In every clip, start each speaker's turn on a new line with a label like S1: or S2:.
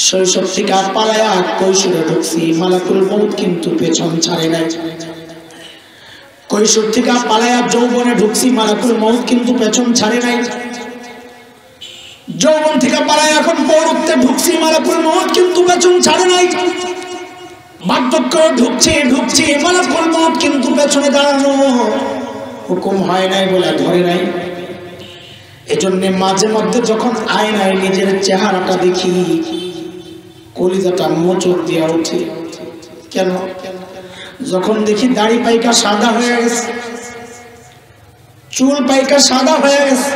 S1: শৈশব থেকে পালায়া কৈশোরে ঢুকছি, মালাকুল মউত কিন্তু পেছন ছাড়ে নাই। কৈশোর থেকে পালায়া যৌবনে ঢুকছি, মালাকুল মউত কিন্তু পেছন ছাড়ে নাই। যৌবন থেকে পালায়া এখন পৌরত্বে ঢুকছি, মালাকুল মউত কিন্তু পেছন ছাড়ে নাই। বার্ধক্য ঢুকছি, মালাকুল মউত কিন্তু পেছনে দাঁড়ানো, হুকুম হয় নাই বলে ধরে নাই। এজন্য মাঝে মধ্যে যখন আয়নায় নিজের চেহারাটা দেখি, কলিজাটা মোচড় দিয়া ওঠে। কেন? যখন দেখি দাড়ি পাইকা সাদা হয়ে গেছে, চুল পাইকা সাদা হয়ে গেছে,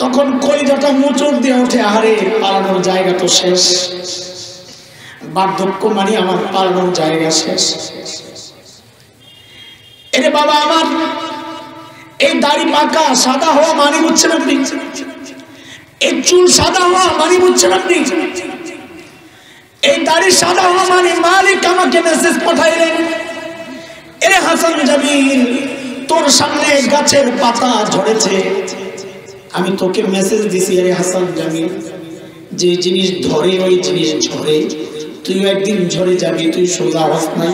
S1: তখন কলিজাটা মোচড় দিয়া ওঠে। আহারে, পালানোর জায়গা তো শেষ। বার্ধক্য মানে আমার পালানোর জায়গা শেষ। এরে বাবা আমার, এই দাড়ি পাকা সাদা হওয়া মানে বুঝছেন আপনি? এই চুল সাদা হওয়া মানে বুঝছেন আপনি? এই দাড়ি সাদা হওয়া মানে মালিক আমাকে মেসেজ পাঠাইলেন, এরে হাসান জামিল, তোর সামনে গাছের পাতা ঝরেছে, আমি তোকে মেসেজ দিছি, এরে হাসান জামিল, যে জিনিস ধরে ওই জিনিস ঝরে, তুই একদিন ঝরে যাবি, তুই সোজা হস নাই।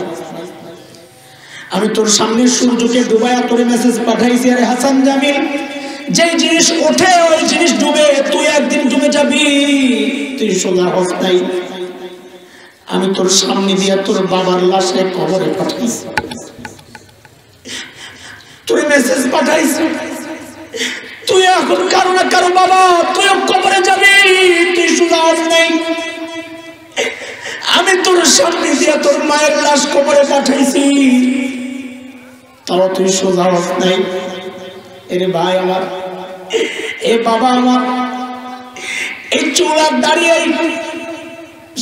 S1: আমি তোর সামনে সূর্যকে ডুবায়া তোরে মেসেজ পাঠাইছি, আরে হাসান জামিল, যে জিনিস ওঠে ওই জিনিস ডুবে, তুই একদিন ডুবে যাবি, তুই সোজা হস নাই। আমি তোর সামনে দিয়া তোর বাবার লাশে কবরে পাঠাইছি, তুই মেসেজ পাঠাইছি, তুই এখন কারো না কারো বাবা, তুই কবরে যাবি, তুই সোজা হস নাই। আমি তোর সামনে দিয়া তোর মায়ের লাশ কবরে পাঠাইছি, তাও তুই সোজা হস নাই। এরে ভাই আমার, এ বাবা আমার, এই চুল আর দাঁড়িয়ে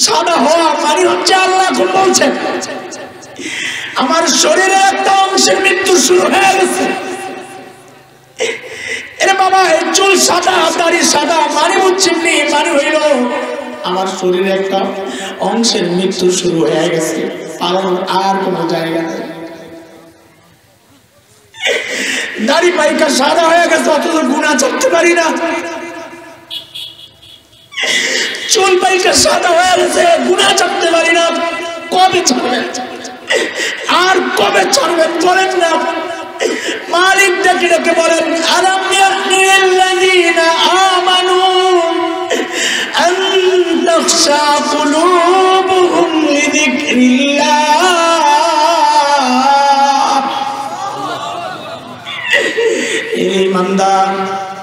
S1: সাদা হওয়া মানে হচ্ছে আল্লাহ বলছেন আমার শরীরে একটা অংশের মৃত্যু শুরু হয়ে গেছে। এরে বাবা, এই চুল সাদা দাড়ি সাদা মানে বুঝছেন নি, মানে হইল আমার শরীরে একটা অংশের মৃত্যু শুরু হয়ে গেছে, পালানোর আর কোনো জায়গা নেই। দাড়ি পাইকা সাদা হয়ে গেছে, অথচ গুনাহ ছাড়তে পারি না। চুল পাইকা সাদা হয়ে গেছে, গুনাহ ছাড়তে পারি না। কবে ছাড়বেন? আর কবে ছাড়বেন বলেন না। মালিক ডেকে ডেকে বলেন, আলাম ইয়ানিল্লাযীনা আমানু আন তাখশা কুলুবুহুম লিযিকরিল্লাহ। ইমানদার,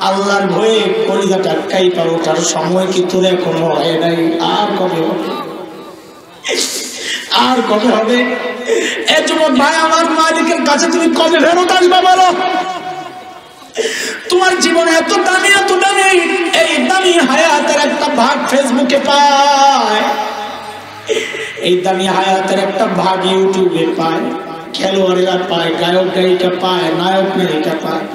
S1: আল্লাহর ভয়ে কলিজাটা কাইপা ওঠার সময় কি তোর এখনো হয় নাই? আর কবে হবে? আর কবে হবে? এ যুবক ভাই আমার, মালিকের কাছে তুমি কবে ফেরত আসবে বলো? তোমার জীবনে এত দামি এই দামি হায়াতের একটা ভাগ ফেসবুকে পায়, এই দামি হায়াতের একটা ভাগ ইউটিউবে পায়, খেলোয়াড়েরা পায়, গায়ক গায়িকা পায়, নায়ক নায়িকা পায়।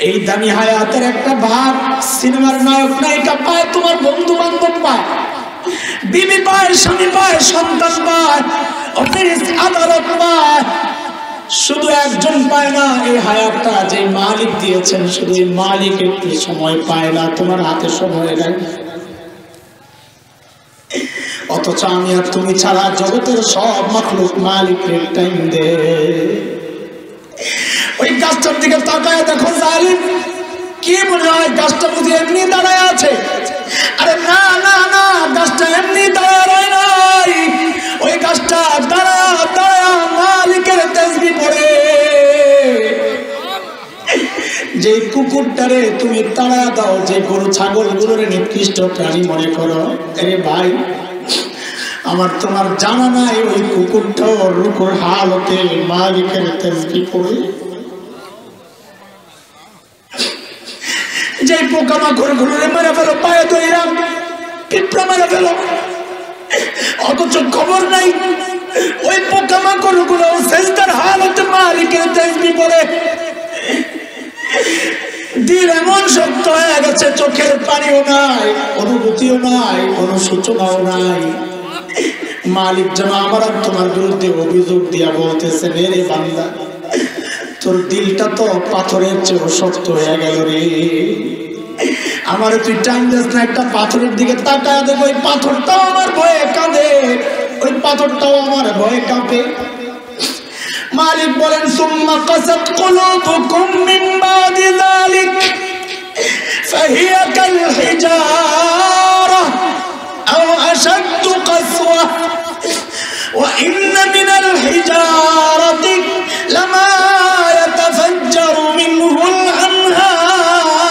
S1: এই দামি হায়াতের একটা ভাগ সিনেমার নায়ক নায়িকা পায়, তোমার বন্ধু বান্ধব পায়, বিবি পায়, স্বামী পায়, সন্তান পায়, অফিস আদালত পায়। শুধু একজন পায় না, এই হায়াতটা যে মালিক দিয়েছেন, শুধু এই মালিক একটু সময় পায় না, তোমার হাতে সময় নেই। অথচ আমি আর তুমি ছাড়া জগতের সব মাখলুক মালিকের টাইম দে। ওই গাছটার দিকে তাকায় দেখো জালিম, কি মনে হয় গাছটা বুঝি এমনি দাঁড়ায় আছে? আরে না না না, গাছটা এমনি দাঁড়ায় রয় নাই, ওই গাছটা দাঁড়া দাঁড়া মালিকের তাসবিহ পড়ে। যে কুকুরটারে তুমি তাড়া দাও, যে গরু ছাগল গুলোর নিকৃষ্ট প্রাণী মনে করো, আরে ভাই আমার তোমার জানা নাই ওই কুকুরটাও রুকুর হালতে মালিকের তাসবিহ পড়ে। যে পোকামাকড় গুলোরে মেরে ফেলো, পায়ে ধইরা পিঁপড়া মেরে ফেলো, অথচ খবর নাই ওই পোকামাকড় গুলো সেজদার হালতে মালিকের তাসবিহ পড়ে। দিল এমন শক্ত হয়ে গেছে, চোখের পানিও নাই, অনুভূতিও নাই, কোনো সূচনাও নাই। মালিক যেন আমার আর তোমার বিরুদ্ধে অভিযোগ দিয়া বলতেছে, রে বান্দা, তোর দিলটা তো পাথরের চেয়েও শক্ত হয়ে গেল রে। আমার তুই টাইম দিস না, একটা পাথরের দিকে তাকায় দেখ, ওই পাথরটাও আমার ভয়ে কাঁদে, ওই পাথরটাও আমার ভয়ে কাঁপে। মালিক বলেন সুম্মা কাসাত কুলুবুকুম মিন বাদি যালিক ফাহিয়া কাল হিজারা আও আশাদ্দু কাসওয়া ওয়া ইন্না মিনাল হিজারাতি লামা ইয়াতাফাজ্জারু মিনহুল আনহার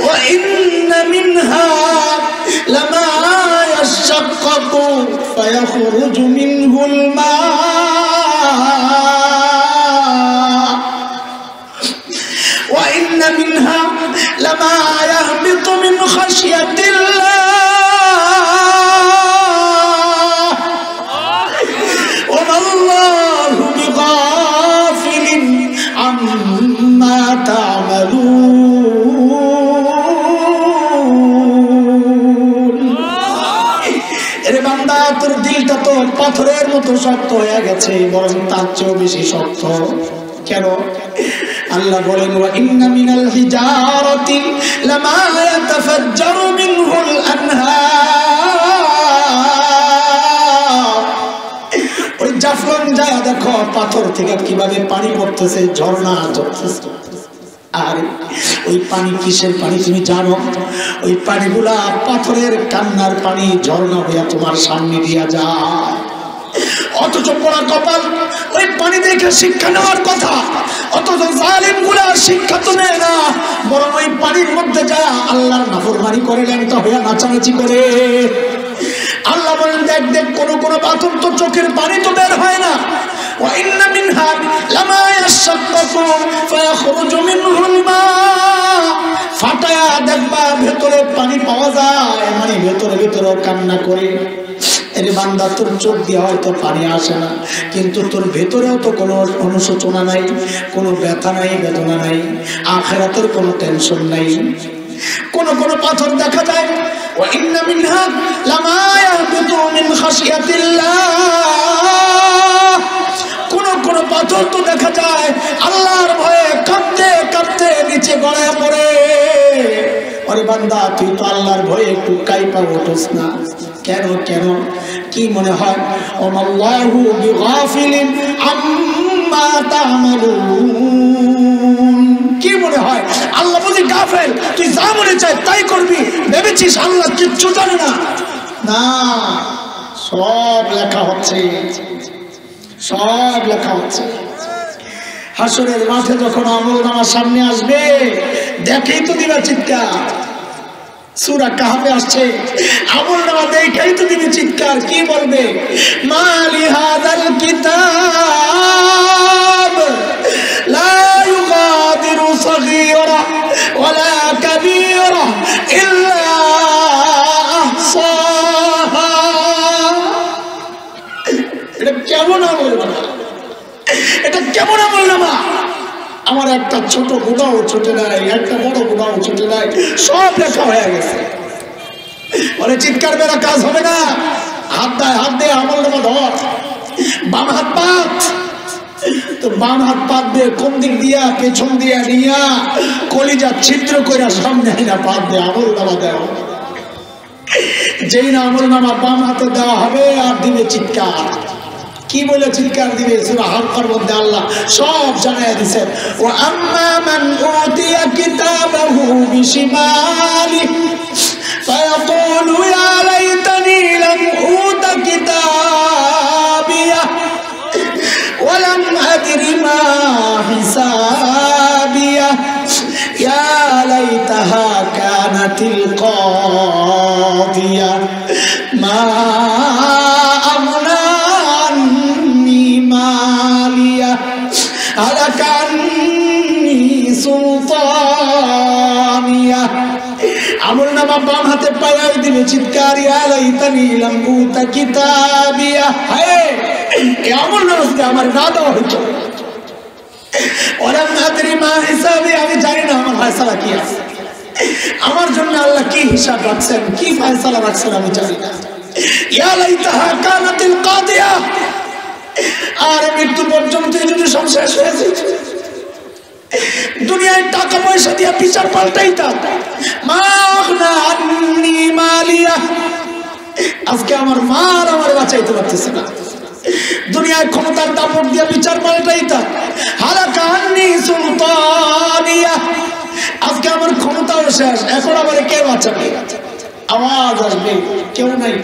S1: ওয়া ইন্না মিনহা লামা ইয়াশাক্কাকু ফায়াখরুজু মিনহুল মা ওয়া ইন্না মিনহা লামা ইয়াহবিতু মিন খাশিয়াতিল্লাহ ওয়া মাল্লাহু বিগাফিলিন আম্মা তা'মালুন। এরে বান্দা, তোর দিলটা তো পাথরের মতো শক্ত হয়ে গেছে, বরং তার চেয়েও বেশি শক্ত। কেন? আল্লাহ বলেন ওয়া ইন্না মিনাল হিজারাতি লামা ইয়াতাফাজ্জারু মিনহুল আনহার। ওই জাফলং যায় দেখো পাথর থেকে কিভাবে পানি পড়তেছে, ঝর্ণা ঝরতেছে। আর ওই পানি কিসের পানি তুমি জানো? ওই পানিগুলা পাথরের কান্নার পানি, ঝর্ণা হইয়া তোমার সামনে দিয়া যায়। অথচ পোড়া কপাল ওই পানি দেখে শিক্ষা নেওয়ার কথা, অথচ জালিমগুলা শিক্ষা তো নেয় না, বরং ওই পানির মধ্যে যায় আল্লাহর নাফরমানি করে, ল্যাংটা হইয়া নাচানাচি করে। আল্লাহ বলেন দেখ দেখ, কোন কোন পাথর তো চোখের পানি তো বের হয় না। ওয়া ইন্না মিনহা লামা ইয়াশাক্কাকু ফায়াখরুজু মিনহুল মা, ফাটায়া দেখবা ভেতরে পানি পাওয়া যায়, মানে ভেতরে ভেতরে কান্না করে। এরে বান্দা, তোর চোখ দিয়ে হয়তো পানি আসে না, কিন্তু তোর ভেতরেও তো কোনো অনুশোচনা নাই, কোনো ব্যথা নাই, বেদনা নাই, আখিরাতের কোনো টেনশন নাই। কোন কোন পাথর দেখা যায় ওয়া ইন্না মিনহা লামা ইয়াহবিতু মিন খাশিয়াতিল্লাহ, কোন কোন পাথর তো দেখা যায় আল্লাহর ভয়ে কাঁপতে কাঁপতে নিচে গড়ায় পড়ে। আরে বান্দা, তুই তো আল্লাহর ভয়ে একটু কাইপা উঠোস না কেন? কেন? কি মনে হয়? ওমাল্লাহু বিগাফিলিন আম্মা তা'মালুন। কি মনে হয় আল্লাহ বুঝি গাফেল? তুই যা মনে চায় তাই করবি, ভেবেছিস আল্লাহ কিচ্ছু জানে না? না, সব লেখা হচ্ছে, সব লেখা হচ্ছে। হাসরের মাঠে যখন আমলনামার সামনে আসবে, দেখেই তো দিবা চিৎকার। সূরা কাহফে আসছে, আমলনামা দেখেই তো দিবে চিৎকার। কি বলবে? মালি হাযাল কিতাব লা ইউগাদিরু সগীরা ওয়ালা কাবীরা ইল্লা আহসাহা। এটা কেমন আমলনামা? এটা কেমন আমলনামা? আমার একটা ছোট গুনাহ ছোটে নাই, একটা বড় গুনাহ ছোটে নাই, সব লেখা হয়ে গেছে। বলে চিৎকার বেড়া কাজ হবে না, হাত দেয়, হাত দিয়ে আমলনামা ধর, বাম হাত পাত। তো বাম হাত পাত দিয়ে কোন দিক দিয়া? পেছন দিয়া নিয়া কলিজা ছিদ্র করে সামনে না পাত দিয়ে আমলনামা দেওয়া। যেই না আমলনামা বাম হাতে দেওয়া হবে, আর দিবে চিৎকার। কি বলে চিৎকার দিবে? সূরা হাক্কার মধ্যে আল্লাহ সব জানাইয়া দিয়েছেন। ওয়া আম্মা মান উতিয়া কিতাবাহু বিশিমালিহি ফায়াকুলু ইয়া লাইতানি লাম উতা কিতাবিয়া ওয়া লাম আদরি মা হিসাবিয়া ইয়া লাইতাহা কানাতিল কাদিয়া মা আমলনামা বাম হাতে পাইয়া দিবে চিৎকার, ইয়া লাইতানি লাম উতা কিতাবিয়া। হায়, এই আমলনামাতে আমার না দেওয়া হইতো। ওয়ালাম আদরি মা হিসাবি, আমি জানি না আমার ফয়সালা কি আছে, আমার জন্য আল্লাহ কি হিসাব রাখছেন, কি ফয়সালা রাখছেন আমি জানি না। ইয়া লাইতাহা কানাতিল কাদিয়া, আর মৃত্যু পর্যন্ত যদি সব শেষ হয়ে যায়, দুনিয়ায় টাকা পয়সা দিয়ে বিচার পাল্টাইতাম, আজকে আমার মার আমার বাঁচাইতে পারতেছে না। দুনিয়ায় ক্ষমতার দাপট দিয়ে বিচার পাল্টাইতাম, হালাকা আন্নি সুলতানিয়া, আজকে আমার ক্ষমতাও শেষ, এখন আমার কে বাঁচাবে? আওয়াজ আসবে, কেউ নাই,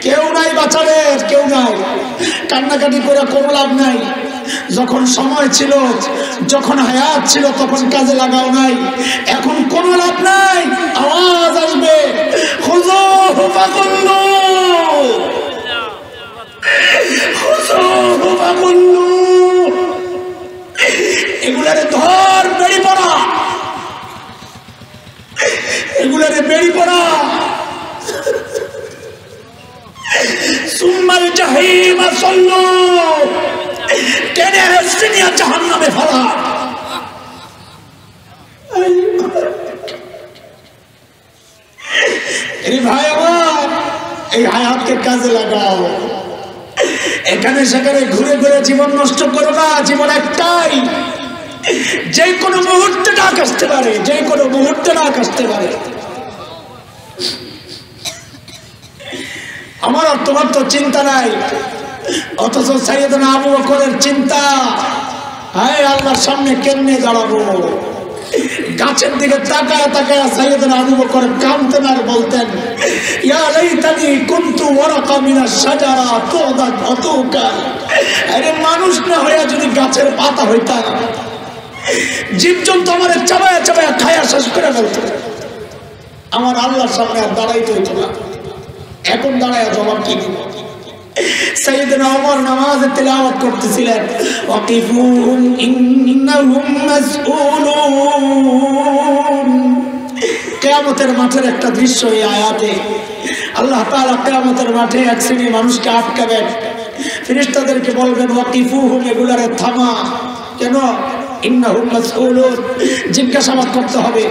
S1: কেউ নাই বাঁচাবে, কেউ নাই। কান্নাকাটি করে কোনো লাভ নাই। যখন সময় ছিল, যখন হায়াত ছিল, তখন কাজে লাগাও নাই, এখন কোনো লাভ নাই। আওয়াজ আসবে, খুযূহু ফাগুল্লু, খুযূহু ফাগুল্লু, এগুলারে ধর, বেড়ি পড়া, এগুলারে বেড়ি পড়া, সুম্মাল জাহিম সাল্লু, টেনে সিনিয়া জাহান্নামে ফেলা। ভাই আমার, এই হায়াতকে কাজে লাগাও। এখানে সেখানে ঘুরে ঘুরে জীবন নষ্ট করো না। জীবন একটাই, যে কোনো মুহূর্তে ডাক আসতে পারে, যে কোনো মুহূর্তে ডাক আসতে পারে। আমার আর তোমার তো চিন্তা নাই, অথচ সাইয়েদনা আবু বকরের চিন্তা, হায় আল্লাহর সামনে কেমনে দাঁড়াবো। গাছের দিকে তাকায় তাকায় সাইয়েদনা আবু বকর কাঁদতেন আর বলতেন, ইয়া লাইতানি কুনতু ওয়ারাকা মিনাশ শাজারা তুদাত আতুকা, আরে মানুষ না হইয়া যদি গাছের পাতা হইতাম, জীবজন্তু আমার চাবায়া চাবায়া খায়া শেষ করে ফেলতো, আমার আল্লাহর সামনে আর দাঁড়াইতে হইতো না। এখন দাঁড়ায় জবাব কি দিব? সাইয়েদনা ওমর নামাজে তিলাওয়াত করতেছিলেন, ওয়াকিফুহুম ইন্নাহুম মাসউলুন। কিয়ামতের মাঠের একটা দৃশ্য এই আয়াতে। আল্লাহ তাআলা কিয়ামতের মাঠে এক শ্রেণীর মানুষকে আটকাবেন, ফেরেশতাদেরকে বলবেন, ওয়াকিফুহুম, এগুলারে থামা। কেন? ইন্নাহুম মাসউলুন, জিজ্ঞাসাবাদ করতে হবে।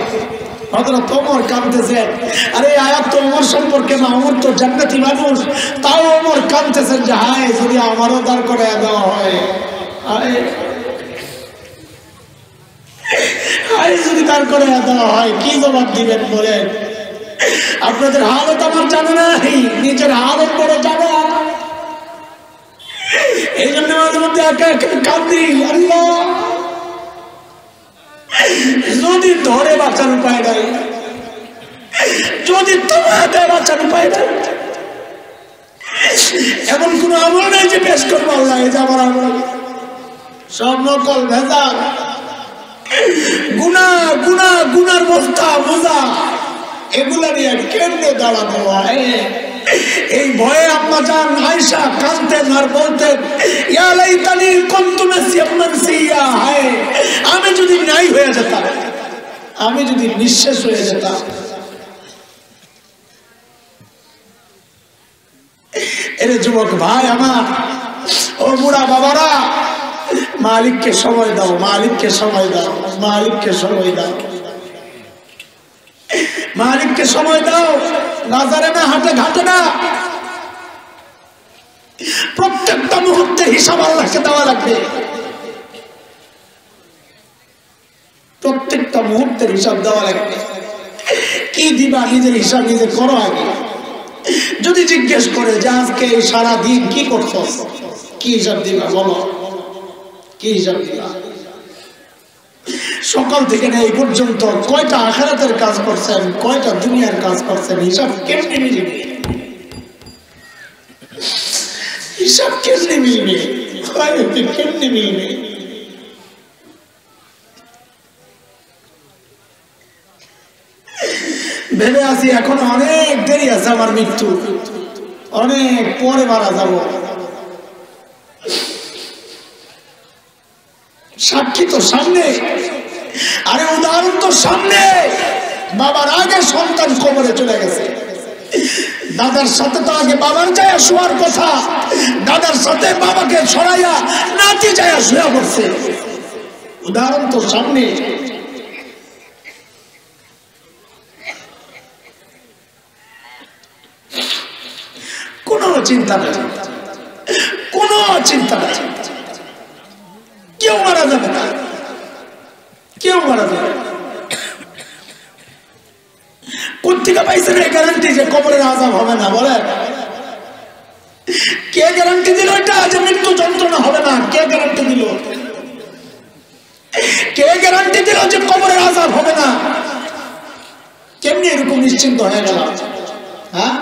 S1: হযরত ওমর কাঁদতেছেন, আরে আয়াত তো ওমর সম্পর্কে না, ওমর তো জান্নাতি মানুষ, তাও ওমর কাঁদতেছেন যে হায় যদি আমারও দাঁড় করে দেওয়া হয়, হায় যদি দাঁড় করে দেওয়া হয়, কি জবাব দিবেন বলেন? আপনাদের হালত আমার জানা নাই, নিজের হালত বড় জানা। এই জন্য মাঝে মধ্যে একা একা কাঁদি, আল্লাহ যদি ধরে বাঁচার উপায় নাই, যদি তোমাদের বাঁচার উপায় নাই, এমন কোন আমল নাই যে পেশ করবো আল্লাহ, এই যে আমার আমল সব নকল, ভেজাল, গুনাহ গুনাহ গুনার বস্তা বোঝা, এগুলা নিয়ে কেমনে দাঁড়াতে হয়? এই ভয়ে আম্মা জান আয়েশা কাঁদতেন আর বলতেন, ইয়া লাইতানি কুনতু নাসিয়াম মানসিয়া, হায় আমি যদি নাই হয়ে যেতাম, আমি যদি নিঃশেষ হয়ে যেতাম। এরে যুবক ভাই আমার, ও বুড়া বাবারা, মালিককে সময় দাও, মালিককে সময় দাও, মালিককে সময় দাও, মালিককে সময় দাও। বাজারে না, হাটে ঘাটে না, প্রত্যেকটা মুহূর্তের হিসাব আল্লাহকে দেওয়া লাগবে। প্রত্যেকটা মুহূর্তের হিসাব দেওয়া লাগবে। কি দিবা নিজের হিসাব নিজে করো আগে। যদি জিজ্ঞেস করে যে আজকে সারা দিন কি করছো, কি হিসাব দিবা বলো, কি হিসাব দিবা? সকাল থেকে এই পর্যন্ত কয়টা আখিরাতের কাজ করছেন, কয়টা দুনিয়ার কাজ করছেন, হিসাব কেমনে মিলবে? হিসাব কেমনে মিলবে? কেমনে মিলবে? ভেবে আছি এখন অনেক দেরি আছে, আমার মৃত্যু অনেক পরে মারা যাব। সাক্ষী তো সামনে, আরে উদাহরণ তো সামনে। বাবার আগে সন্তান কবরে চলে গেছে, দাদার সাথে তো আগে বাবার যায় শোয়ার কথা, দাদার সাথে বাবাকে ছড়াইয়া নাতি যায় শুয়ে পড়ছে। উদাহরণ তো সামনে। কোনো চিন্তা নেই, কোনো চিন্তা নেই, কেউ মারা যাবে না। কবরেও ভাড়া দেয়। কোথেকে পাইছেন এই গ্যারান্টি যে কবরের আযাব হবে না? বলে কে গ্যারান্টি দিল এটা যে মৃত্যু যন্ত্রণা হবে না? কে গ্যারান্টি দিল? কে গ্যারান্টি দিল যে কবরের আযাব হবে না? কেমনি এরকম নিশ্চিন্ত হয়ে গেল? হ্যাঁ,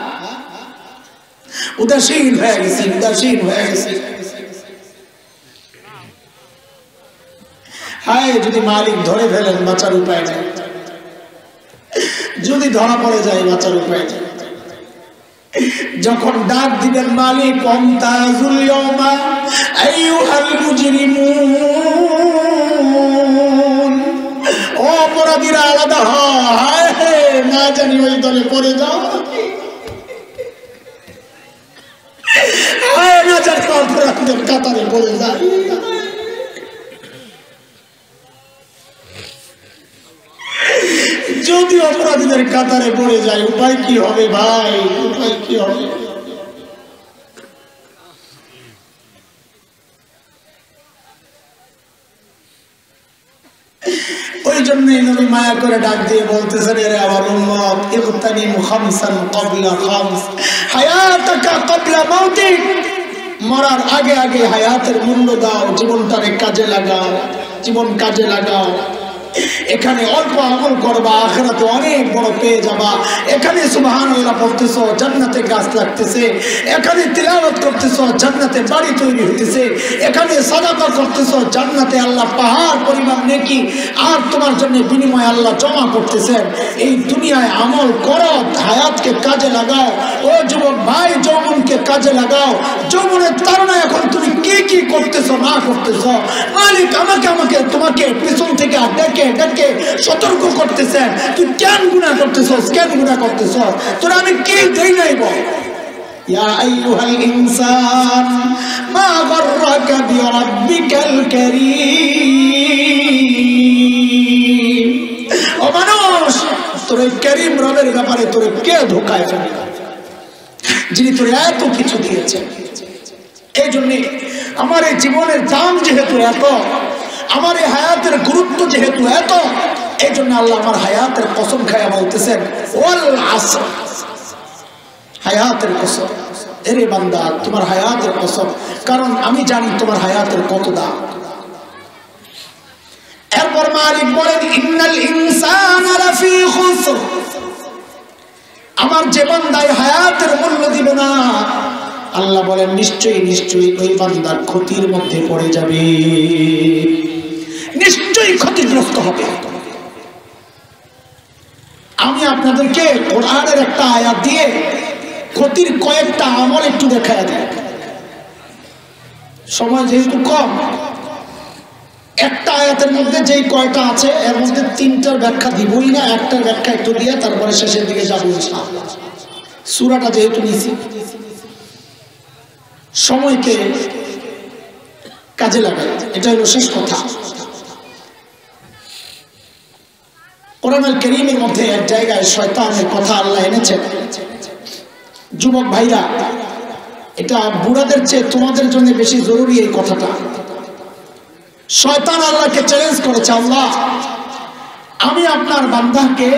S1: উদাসীন হয়ে গেছি, উদাসীন হয়ে গেছি। হায়, যদি মালিক ধরে ফেলেন বাঁচার উপায় নেই, যদি ধরা পড়ে যায় বাঁচার উপায় নেই। যখন ডাক দিবেন মালিক, ওয়ামতাজুল ইয়াওমা আইয়ুহাল মুজরিমুন, ও অপরাধীরা আলাদা হয়, না জানি ওই দলে পড়ে যাও, না জানি অপরাধীদের কাতারে পড়ে যায়। যদি অপরাধীদের কাতারে পড়ে যায় উপায় কি হবে ভাই? উপায় কি হবে? ওই জন্যই নবী মায়া করে ডাক দিয়ে বলতেছেন, এরে আমার উম্মত, ইগতানিমু খামসান ক্বাবলা খামস, হায়াতাকা ক্বাবলা মাউতিক, মরার আগে আগে হায়াতের মূল্য দাও, জীবনটারে কাজে লাগাও, জীবন কাজে লাগাও। এখানে অল্প আমল করবা, আখিরাতে অনেক বড় পেয়ে যাবা। এখানে সুবহানাল্লাহ পড়তেছো, জান্নাতে গাছ লাগতেছে। এখানে তিলাওয়াত করতেছো, জান্নাতে বাড়ি তৈরি হইতেছে। এখানে সাদাকা করতেছো, জান্নাতে আল্লাহ পাহাড় পরিমাণ নেকি আর তোমার জন্য বিনিময় আল্লাহ জমা করতেছেন। এই দুনিয়ায় আমল করো, হায়াতকে কাজে লাগাও। ও যুবক ভাই, যৌবনকে কাজে লাগাও। যৌবনের তাড়না এখন তুমি কি কি করতেছো না করতেছো, মালিক আমাকে তোমাকে পিছন থেকে ডেকে ডেকে সতর্ক করতেছেন। তুই কেন গুনাহ করতেছস, কেন গুনাহ করতেছস? তোর আমি কি দেই নাই বল? ইয়া আইয়ুহাল ইনসান মা গাররাকা বিরাব্বিকাল কারীম, ও মানুষ, তোর এই কারীম রবের ব্যাপারে তোর কে ধোঁকায় ফেলে, যিনি তোর এত কিছু দিয়েছেন। এই জন্য আমার এই জীবনের দাম যেহেতু এত, আমার এই হায়াতের গুরুত্ব যেহেতু এত, এই জন্য আল্লাহ আমার হায়াতের কসম খায়া বলতেছেন, ওয়াল আসর, হায়াতের কসম। এরে বান্দা, তোমার হায়াতের কসম, কারণ আমি জানি তোমার হায়াতের কত দাম। এরপর মালিক বলেন, ইন্নাল ইনসানা লাফি খুসর, আমার যে বান্দায় হায়াতের মূল্য দিবে না, আল্লাহ বলেন নিশ্চয়ই নিশ্চয়ই ওই বান্দার ক্ষতির মধ্যে পড়ে যাবে, নিশ্চয়ই ক্ষতিগ্রস্ত হবে। আমি আপনাদেরকে কোরআনের একটা আয়াত দিয়ে ক্ষতির কয়েকটা আমল একটু দেখায় দেয়, সময় যেহেতু কম। একটা আয়াতের মধ্যে যেই কয়টা আছে এর মধ্যে তিনটার ব্যাখ্যা দিবই না, একটার ব্যাখ্যা একটু দিয়ে তারপরে শেষের দিকে যাবো ইনশাআল্লাহ। সূরাটা যেহেতু নিছি, সময়কে কাজে লাগাই, এটা হলো শেষ কথা। কোরআনুল কারীমের মধ্যে এক জায়গায় শয়তানের কথা আল্লাহ এনেছেন। যুবক ভাইরা, এটা বুড়াদের চেয়ে তোমাদের জন্য বেশি জরুরি এই কথাটা। শয়তান আল্লাহকে চ্যালেঞ্জ করেছে, আল্লাহ আমি আপনার বান্দাকে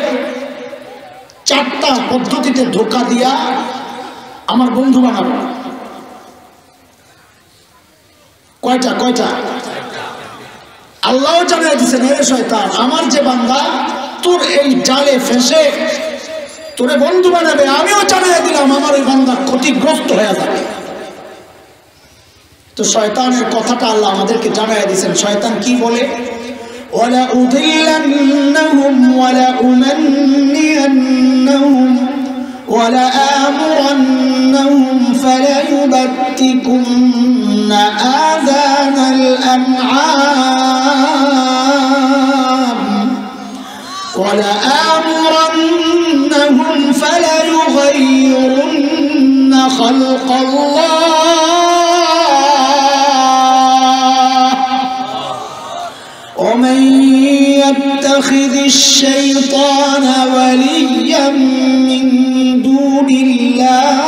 S1: 4টা পদ্ধতিতে ধোঁকা দিয়া আমার বন্ধু বানাবো। কয়টা? আল্লাহও জানিয়ে দিচ্ছেন, হে শয়তান, আমার যে বান্দা তোর এই জালে ফেঁসে তোরে বন্ধু বানাবে, আমিও জানিয়ে দিলাম আমার ওই বান্দা ক্ষতিগ্রস্ত হয়ে যাবে। তো শয়তানের কথাটা আল্লাহ আমাদেরকে জানিয়ে দিচ্ছেন। শয়তান কি বলে? ওয়ালা উদিল্লান্নাহুম ওয়ালা উমান্নিয়ান্নাহুম ওয়ালা আমুরান্নাহুম ফালায়ুবাত্তিকুন্না আযানাল আনআম ওয়ালা আমুরান্নাহুম ফালায়ুগাইয়িরুন্না খালকাল্লাহ ومن يتخذ الشيطان وليا من دون الله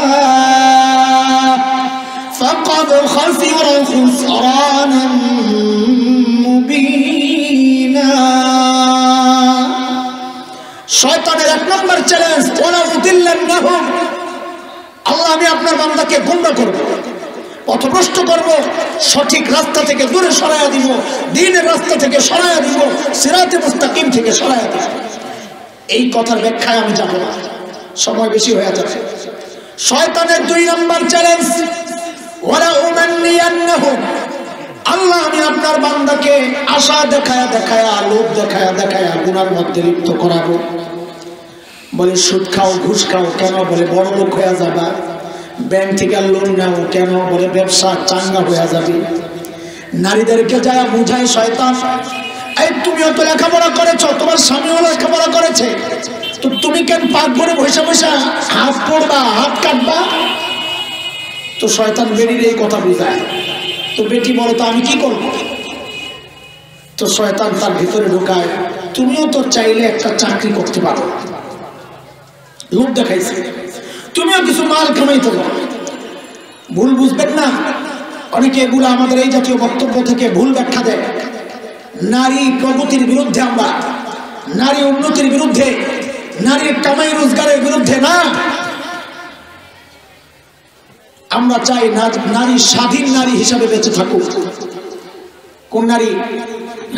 S1: فقد خسر خسرانا مبينا নম্বর চ্যালেঞ্জ, ওয়ালা উদিল্লান্নাহুম, আল্লাহ আমি আপনার বান্দাকে গোমরাহ করব, পথভ্রষ্ট করব, সঠিক রাস্তা থেকে দূরে সরাইয়া দিব, দ্বীনের রাস্তা থেকে সরাইয়া দিব, সিরাতে মুস্তাকিম থেকে সরাইয়া দিব। এই কথার ব্যাখ্যায় আমি যাব না, সময় বেশি হয়ে যাবে। শয়তানের 2 নম্বর চ্যালেঞ্জ, ওয়ালা উমান্নিয়ান্নাহুম, আল্লাহ আমি আপনার বান্দাকে আশা দেখায়া দেখায়া, লোভ দেখায়া দেখায়া গুনার মধ্যে লিপ্ত করাবো। বলে সুদ খাও, ঘুষ খাও, কেন? বলে বড় লোক হয়ে যাবা। ব্যাংক থেকে লোন নাও, কেন? বলে ব্যবসা চাঙ্গা হয়ে যাবে। নারীদেরকে যারা বুঝায় শয়তান, এই তুমিও তো লেখাপড়া করেছো, তোমার স্বামীও লেখাপড়া করেছে, তো তুমি কেন পাক করে বসে বসে হাত পড়বা, হাত কাটবা? তো শয়তান বেরিয়ে এই কথা বুঝায়। তো বেটি বলো তো আমি কি করবো? তো শয়তান তার ভিতরে ঢোকায়, তুমিও তো চাইলে একটা চাকরি করতে পারো, লোক দেখাইছে, তুমিও কিছু মাল কামাইতে পারো। ভুল বুঝবেন না, অনেকে এগুলো আমাদের এই জাতীয় বক্তব্য থেকে ভুল ব্যাখ্যা দেয়। নারী প্রগতির বিরুদ্ধে আমরা, নারী উন্নতির বিরুদ্ধে, নারীর কামাই রোজগারের বিরুদ্ধে না। আমরা চাই নারী স্বাধীন নারী হিসাবে বেঁচে থাকুক। কোন নারী?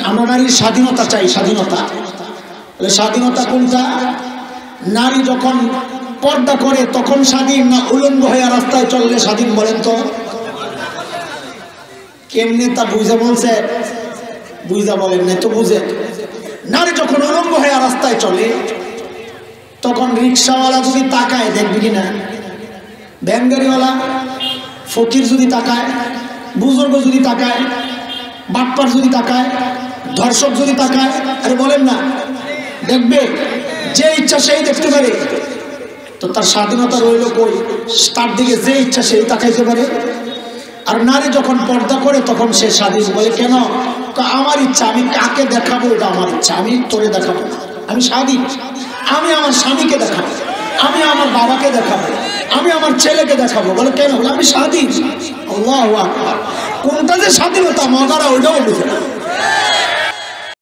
S1: আমরা নারীর স্বাধীনতা চাই। স্বাধীনতা, স্বাধীনতা কোনটা? নারী যখন পর্দা করে তখন স্বাধীন, না উলঙ্গ হয়ে রাস্তায় চললে স্বাধীন? বলেন তো কেমনে? তা বুঝে বলছে, বুঝা বলেন না তো বুঝে। নারী যখন উলঙ্গ হয়ে রাস্তায় চলে তখন রিক্সাওয়ালা যদি তাকায়, দেখবি কিনা? ভ্যান গাড়িওয়ালা, ফকির যদি তাকায়, বুজুর্গ যদি তাকায়, বাটপার যদি তাকায়, ধর্ষক যদি তাকায়, আরে বলেন না, দেখবে। যে ইচ্ছা সেই দেখতে পারে, তো তার স্বাধীনতা রইল কই? তার দিকে যে ইচ্ছা সেই তাকাইতে পারে। আর নারী যখন পর্দা করে তখন সে স্বাধীন। বলে কেন? আমার ইচ্ছা, আমি কাকে দেখাবো এটা আমার ইচ্ছা, আমি তোরে দেখাবো, আমি স্বাধীন। আমি আমার স্বামীকে দেখাবো, আমি আমার বাবাকে দেখাবো, আমি আমার ছেলেকে দেখাবো। বলে কেন? বলে আমি স্বাধীন। আল্লাহু আকবার। কোনটা যে স্বাধীনতা মজারা ওইটাও বুঝে না।